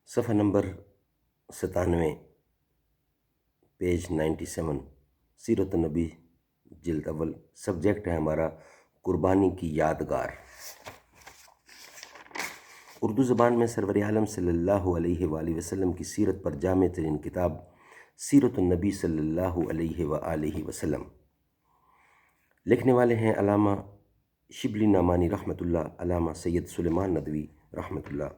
صفحہ number 97، page 97، سیرت النبی جلد اول۔ سبجیکٹ ہے ہمارا قربانی کی یادگار۔ اردو زبان میں سرور عالم صلی اللہ علیہ وآلہ وسلم کی سیرت پر جامع ترین کتاب سیرت النبی صلی اللہ علیہ وآلہ وسلم۔ لکھنے والے ہیں علامہ شبلی نعمانی رحمۃ اللہ، علامہ سید سلیمان ندوی رحمۃ اللہ۔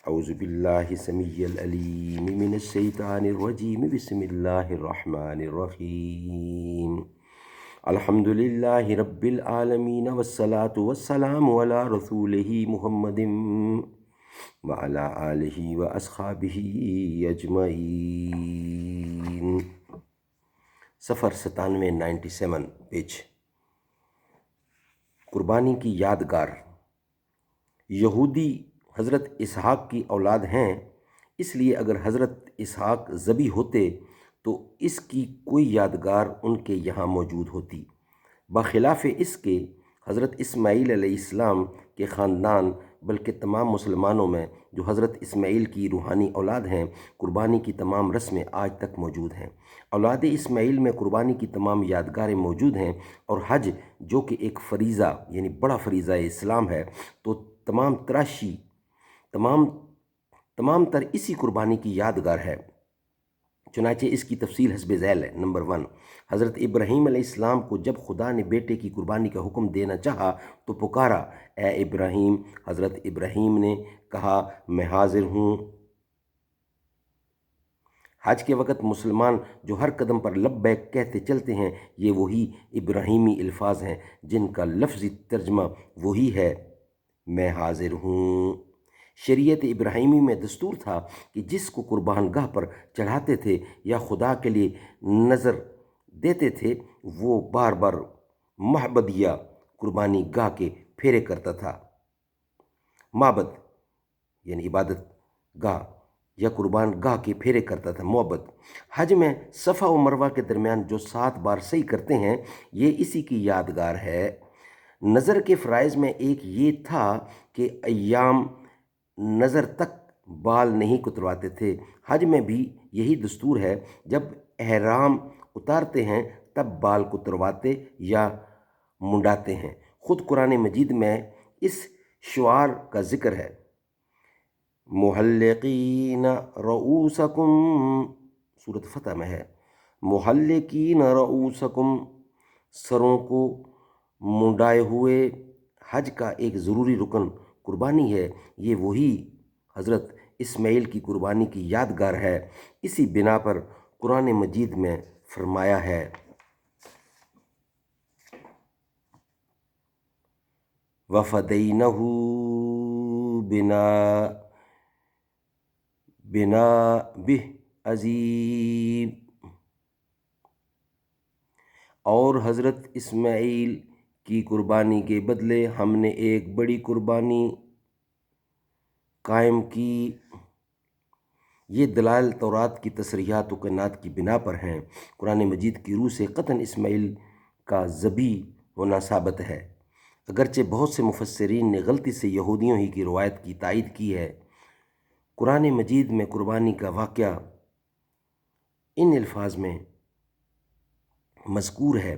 اعوذ باللہ سمیع العلیم من الشیطان الرجیم، بسم اللہ الرحمن الرحیم۔ الحمد للہ رب العالمین والصلاة والسلام علی رسولہ محمد وعلی آلہ واصحابہ اجمعین۔ صفر 97، 97 پیج۔ قربانی کی یادگار۔ یہودی حضرت اسحاق کی اولاد ہیں، اس لیے اگر حضرت اسحاق ذبح ہوتے تو اس کی کوئی یادگار ان کے یہاں موجود ہوتی، بخلاف اس کے حضرت اسماعیل علیہ السلام کے خاندان بلکہ تمام مسلمانوں میں جو حضرت اسماعیل کی روحانی اولاد ہیں، قربانی کی تمام رسمیں آج تک موجود ہیں۔ اولاد اسماعیل میں قربانی کی تمام یادگاریں موجود ہیں، اور حج جو کہ ایک فریضہ یعنی بڑا فریضہ اسلام ہے، تو تمام تر اسی قربانی کی یادگار ہے۔ چنانچہ اس کی تفصیل حسب ذیل ہے۔ نمبر 1، حضرت ابراہیم علیہ السلام کو جب خدا نے بیٹے کی قربانی کا حکم دینا چاہا تو پکارا، اے ابراہیم۔ حضرت ابراہیم نے کہا، میں حاضر ہوں۔ حج کے وقت مسلمان جو ہر قدم پر لبیک کہتے چلتے ہیں، یہ وہی ابراہیمی الفاظ ہیں جن کا لفظی ترجمہ وہی ہے، میں حاضر ہوں۔ شریعت ابراہیمی میں دستور تھا کہ جس کو قربان گاہ پر چڑھاتے تھے یا خدا کے لیے نظر دیتے تھے، وہ بار بار معبد یا قربانی گاہ کے پھیرے کرتا تھا۔ معبد یعنی عبادت گاہ یا قربان گاہ کے پھیرے کرتا تھا، معبد۔ حج میں صفا و مروہ کے درمیان جو 7 بار سعی کرتے ہیں، یہ اسی کی یادگار ہے۔ نظر کے فرائض میں ایک یہ تھا کہ ایام نظر تک بال نہیں کترواتے تھے۔ حج میں بھی یہی دستور ہے، جب احرام اتارتے ہیں تب بال کترواتے یا منڈاتے ہیں۔ خود قرآن مجید میں اس شعار کا ذکر ہے، محلقین رؤوسکم، سورۃ فتح میں ہے، محلقین رؤوسکم، سروں کو منڈائے ہوئے۔ حج کا ایک ضروری رکن قربانی ہے، یہ وہی حضرت اسماعیل کی قربانی کی یادگار ہے۔ اسی بنا پر قرآن مجید میں فرمایا ہے، وَفَدَيْنَهُ بِذِبْحٍ عَظِیمٍ، اور حضرت اسماعیل کی قربانی کے بدلے ہم نے ایک بڑی قربانی قائم کی۔ یہ دلائل تورات کی تصریحات و قناعت کی بنا پر ہیں۔ قرآن مجید کی روح سے قطعاً اسماعیل کا ذبح ہونا ثابت ہے، اگرچہ بہت سے مفسرین نے غلطی سے یہودیوں ہی کی روایت کی تائید کی ہے۔ قرآن مجید میں قربانی کا واقعہ ان الفاظ میں مذکور ہے،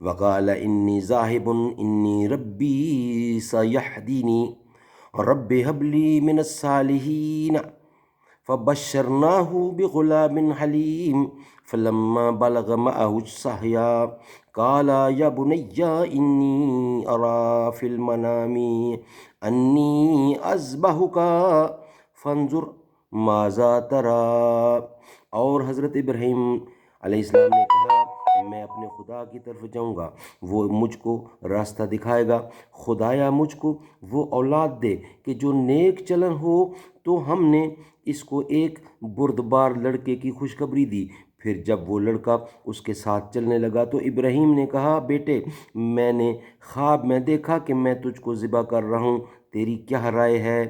وَقَالَ إِنِّي ذَاهِبٌ إِنِّي رَبِّي سَيَهْدِينِ رَبِّ هَبْ لِي مِنَ الصَّالِحِينَ فَبَشَّرْنَاهُ بِغُلَامٍ حَلِيمٍ فَلَمَّا بَلَغَ مَعَهُ السَّعْيَ قَالَ يَا بُنَيَّ إِنِّي أَرَىٰ فِي الْمَنَامِ أَنِّي أَذْبَحُكَ فَانظُرْ مَاذَا تَرَىٰ۔ اور حضرت ابراہیم علیہ السلام نے کہا، میں اپنے خدا کی طرف جاؤں گا، وہ مجھ کو راستہ دکھائے گا۔ خدایا مجھ کو وہ اولاد دے کہ جو نیک چلن ہو۔ تو ہم نے اس کو ایک بردبار لڑکے کی خوشخبری دی۔ پھر جب وہ لڑکا اس کے ساتھ چلنے لگا تو ابراہیم نے کہا، بیٹے، میں نے خواب میں دیکھا کہ میں تجھ کو ذبح کر رہا ہوں، تیری کیا رائے ہے؟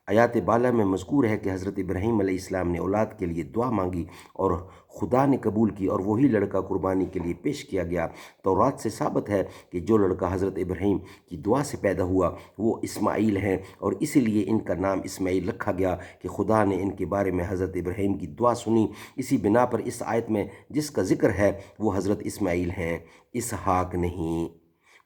آیات بالا میں مذکور ہے کہ حضرت ابراہیم علیہ السلام نے اولاد کے لیے دعا مانگی اور خدا نے قبول کی، اور وہی لڑکا قربانی کے لیے پیش کیا گیا۔ تورات سے ثابت ہے کہ جو لڑکا حضرت ابراہیم کی دعا سے پیدا ہوا وہ اسماعیل ہیں، اور اسی لیے ان کا نام اسماعیل رکھا گیا کہ خدا نے ان کے بارے میں حضرت ابراہیم کی دعا سنی۔ اسی بنا پر اس آیت میں جس کا ذکر ہے وہ حضرت اسماعیل ہیں، اسحاق نہیں۔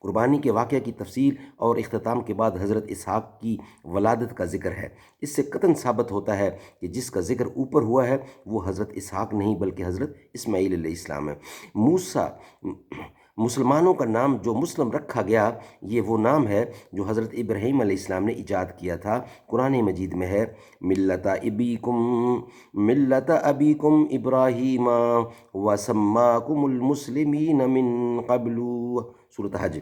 قربانی کے واقعہ کی تفصیل اور اختتام کے بعد حضرت اسحاق کی ولادت کا ذکر ہے۔ اس سے قطعاً ثابت ہوتا ہے کہ جس کا ذکر اوپر ہوا ہے وہ حضرت اسحاق نہیں بلکہ حضرت اسماعیل علیہ السلام ہے۔ موسیٰ، مسلمانوں کا نام جو مسلم رکھا گیا، یہ وہ نام ہے جو حضرت ابراہیم علیہ السلام نے ایجاد کیا تھا۔ قرآن مجید میں ہے ملت ابیکم ابراہیم وسماکم المسلمین من قبل، سورۃ حج۔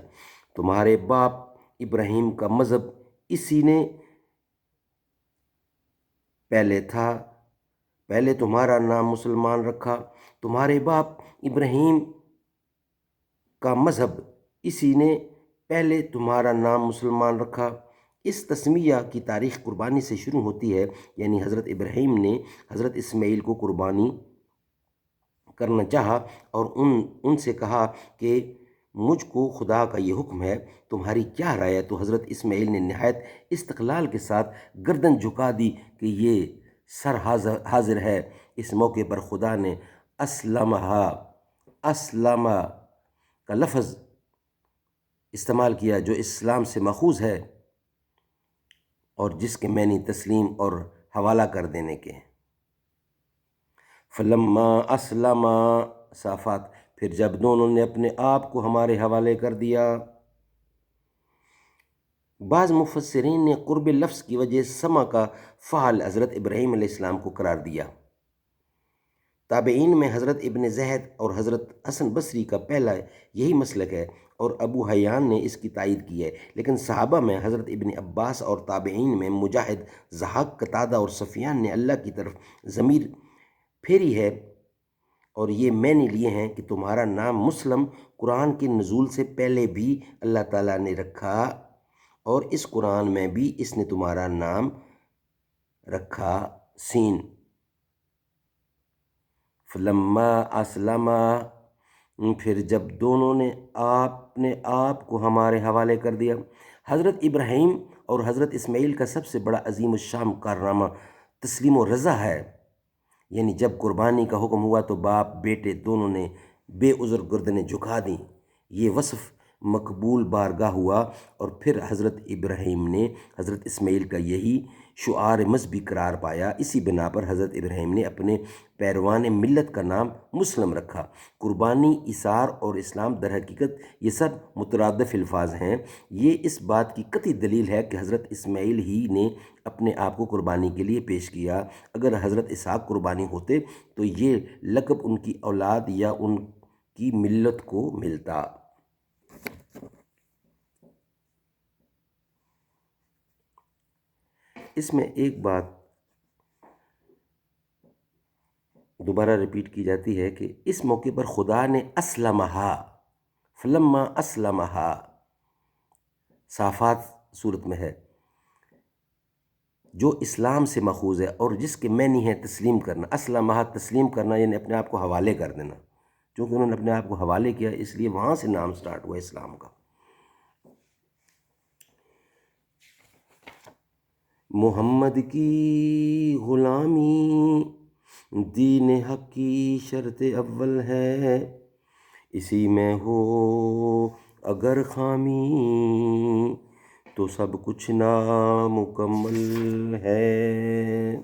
تمہارے باپ ابراہیم کا مذہب اسی نے پہلے تھا، پہلے تمہارا نام مسلمان رکھا۔ تمہارے باپ ابراہیم کا مذہب اسی نے پہلے تمہارا نام مسلمان رکھا۔ اس تسمیہ کی تاریخ قربانی سے شروع ہوتی ہے، یعنی حضرت ابراہیم نے حضرت اسماعیل کو قربانی کرنا چاہا اور ان سے کہا کہ مجھ کو خدا کا یہ حکم ہے، تمہاری کیا رائے ہے؟ تو حضرت اسماعیل نے نہایت استقلال کے ساتھ گردن جھکا دی کہ یہ سر حاضر ہے۔ اس موقع پر خدا نے اسلم کا لفظ استعمال کیا جو اسلام سے ماخوذ ہے اور جس کے معنی تسلیم اور حوالہ کر دینے کے ہیں۔ فلما اسلم، صافات، پھر جب دونوں نے اپنے آپ کو ہمارے حوالے کر دیا۔ بعض مفسرین نے قرب لفظ کی وجہ سما کا فعل حضرت ابراہیم علیہ السلام کو قرار دیا۔ تابعین میں حضرت ابن زید اور حضرت حسن بصری کا پہلا یہی مسلک ہے، اور ابو حیان نے اس کی تائید کی ہے، لیکن صحابہ میں حضرت ابن عباس اور تابعین میں مجاہد، ضحاک، قتادہ اور سفیان نے اللہ کی طرف ضمیر پھیری ہے اور یہ معنی لیے ہیں کہ تمہارا نام مسلم قرآن کے نزول سے پہلے بھی اللہ تعالیٰ نے رکھا، اور اس قرآن میں بھی اس نے تمہارا نام رکھا سین۔ فلما اسلم، پھر جب دونوں نے اپنے آپ کو ہمارے حوالے کر دیا۔ حضرت ابراہیم اور حضرت اسماعیل کا سب سے بڑا عظیم الشان کارنامہ تسلیم و رضا ہے، یعنی جب قربانی کا حکم ہوا تو باپ بیٹے دونوں نے بے عذر گردنیں جھکا دیں۔ یہ وصف مقبول بارگاہ ہوا، اور پھر حضرت ابراہیم نے حضرت اسماعیل کا یہی شعار مذہبی قرار پایا۔ اسی بنا پر حضرت ابراہیم نے اپنے پیروان ملت کا نام مسلم رکھا۔ قربانی، ایثار اور اسلام در حقیقت یہ سب مترادف الفاظ ہیں۔ یہ اس بات کی قطعی دلیل ہے کہ حضرت اسماعیل ہی نے اپنے آپ کو قربانی کے لیے پیش کیا۔ اگر حضرت اسحاق قربانی ہوتے تو یہ لقب ان کی اولاد یا ان کی ملت کو ملتا۔ اس میں ایک بات دوبارہ ریپیٹ کی جاتی ہے کہ اس موقع پر خدا نے اسلمہا، فلما اسلمہا، صافات صورت میں ہے، جو اسلام سے ماخوذ ہے اور جس کے معنی ہے تسلیم کرنا۔ اسلمہا تسلیم کرنا، یعنی اپنے آپ کو حوالے کر دینا۔ چونکہ انہوں نے اپنے آپ کو حوالے کیا اس لیے وہاں سے نام سٹارٹ ہوا اسلام کا۔ محمد کی غلامی دین حق کی شرط اول ہے، اسی میں ہو اگر خامی تو سب کچھ نامکمل ہے۔